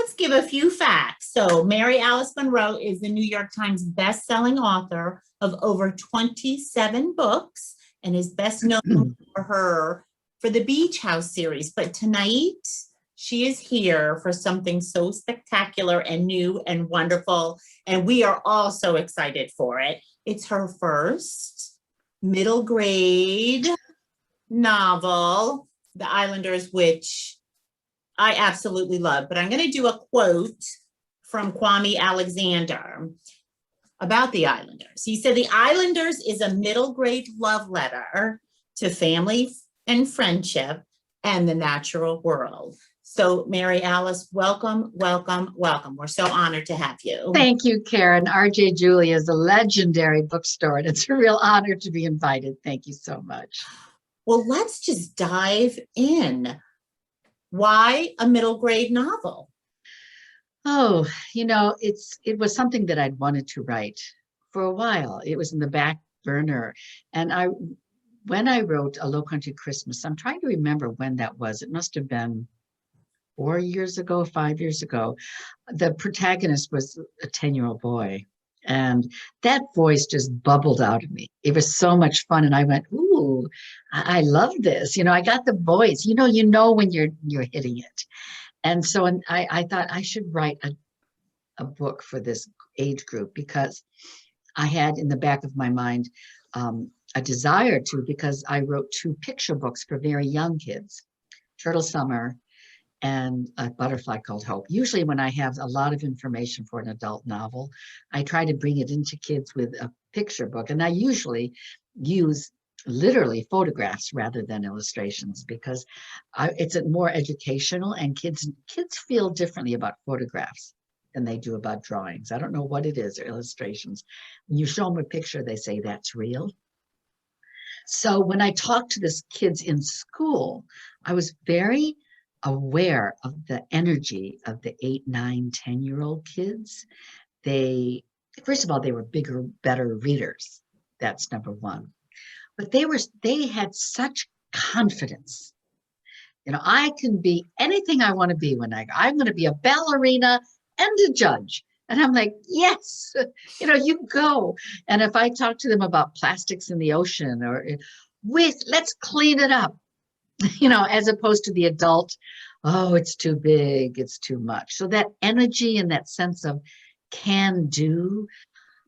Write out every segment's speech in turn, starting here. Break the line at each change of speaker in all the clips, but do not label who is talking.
let's give a few facts. So Mary Alice Monroe is the New York Times best-selling author of over 27 books and is best known for the Beach House series. But tonight, she is here for something so spectacular and new and wonderful, and we are all so excited for it. It's her first middle grade novel, The Islanders, which I absolutely love. But I'm going to do a quote from Kwame Alexander about The Islanders. He said, "The Islanders is a middle grade love letter to family and friendship and the natural world." So Mary Alice, welcome, welcome, welcome. We're so honored to have you.
Thank you, Karen. RJ Julia is a legendary bookstore, and it's a real honor to be invited. Thank you so much.
Well, let's just dive in. Why a middle grade novel?
Oh, it was something that I'd wanted to write for a while. It was in the back burner. And when I wrote A Low Country Christmas, I'm trying to remember when that was. It must have been 4 years ago, 5 years ago. The protagonist was a 10-year-old boy. And that voice just bubbled out of me. It was so much fun. And I went, ooh, I love this. I got the voice, when you're hitting it. And so I thought I should write a book for this age group, because I had in the back of my mind a desire to, because I wrote 2 picture books for very young kids, Turtle Summer and A Butterfly Called Hope. Usually when I have a lot of information for an adult novel, I try to bring it into kids with a picture book. And I usually use literally photographs rather than illustrations, because it's more educational, and kids feel differently about photographs than they do about drawings. I don't know what it is, or illustrations. When you show them a picture, they say that's real. So when I talked to these kids in school, I was very aware of the energy of the 8, 9, 10-year-old kids. First of all, they were bigger, better readers. That's number one. But they had such confidence. I can be anything I want to be when I'm going to be a ballerina and a judge. And I'm like, yes, you go. And if I talk to them about plastics in the ocean, or let's clean it up, as opposed to the adult, oh, it's too big, it's too much. So that energy and that sense of can do,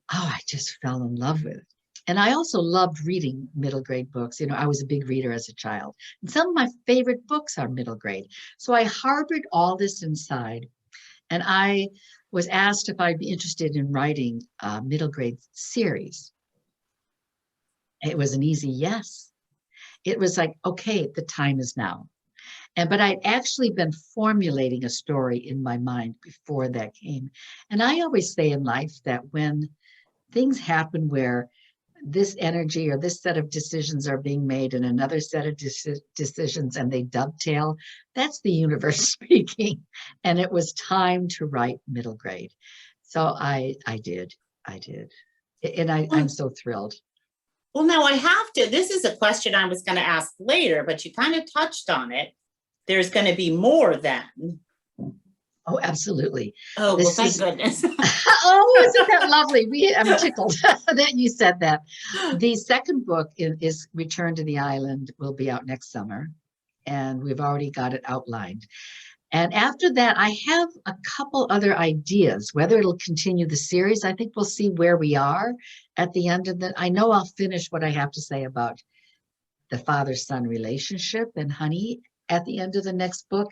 I just fell in love with it. And I also loved reading middle grade books. I was a big reader as a child. And some of my favorite books are middle grade. So I harbored all this inside. And I was asked if I'd be interested in writing a middle grade series. It was an easy yes. It was like, okay, the time is now. But I'd actually been formulating a story in my mind before that came. And I always say in life that when things happen where this energy or this set of decisions are being made and another set of decisions, and they dovetail, that's the universe speaking. And it was time to write middle grade. So I did. And I'm so thrilled.
Well, now I have to, this is a question I was going to ask later, but you kind of touched on it. There's going to be more then.
Oh, absolutely.
Oh, well, thank goodness.
Oh, isn't that lovely? I'm tickled that you said that. The second book is Return to the Island, will be out next summer, and we've already got it outlined. And after that, I have a couple other ideas. Whether it'll continue the series, I think we'll see where we are at the end of that. I know I'll finish what I have to say about the father-son relationship and Honey at the end of the next book.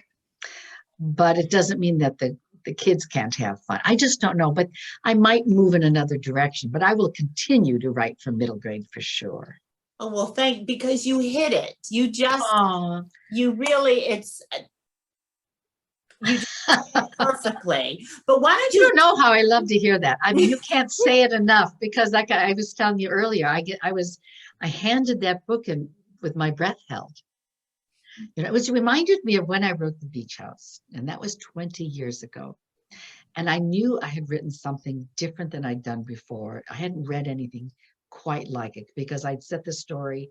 But it doesn't mean that the kids can't have fun. I just don't know, but I might move in another direction. But I will continue to write for middle grade for sure.
Oh, well, because you hit it. You just, you really, you just perfectly. But why don't
you don't know how I love to hear that. I mean, you can't say it enough, because like I was telling you earlier, I handed that book in with my breath held. It reminded me of when I wrote The Beach House, and that was 20 years ago. And I knew I had written something different than I'd done before. I hadn't read anything quite like it, because I'd set the story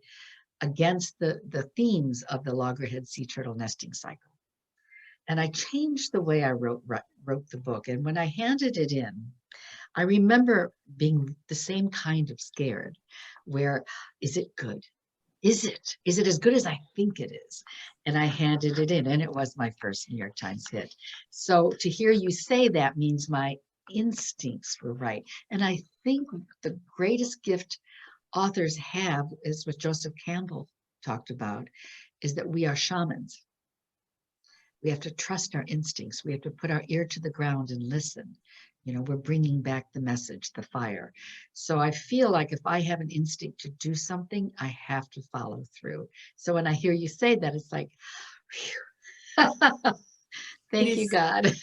against the themes of the loggerhead sea turtle nesting cycle. And I changed the way I wrote the book. And when I handed it in, I remember being the same kind of scared, where, is it good? Is it? Is it as good as I think it is? And I handed it in, and it was my first New York Times hit. So to hear you say that means my instincts were right. And I think the greatest gift authors have is what Joseph Campbell talked about, is that we are shamans. We have to trust our instincts. We have to put our ear to the ground and listen. We're bringing back the message, the fire. So I feel like if I have an instinct to do something, I have to follow through. So when I hear you say that, it's like,
It
thank you,
is
God.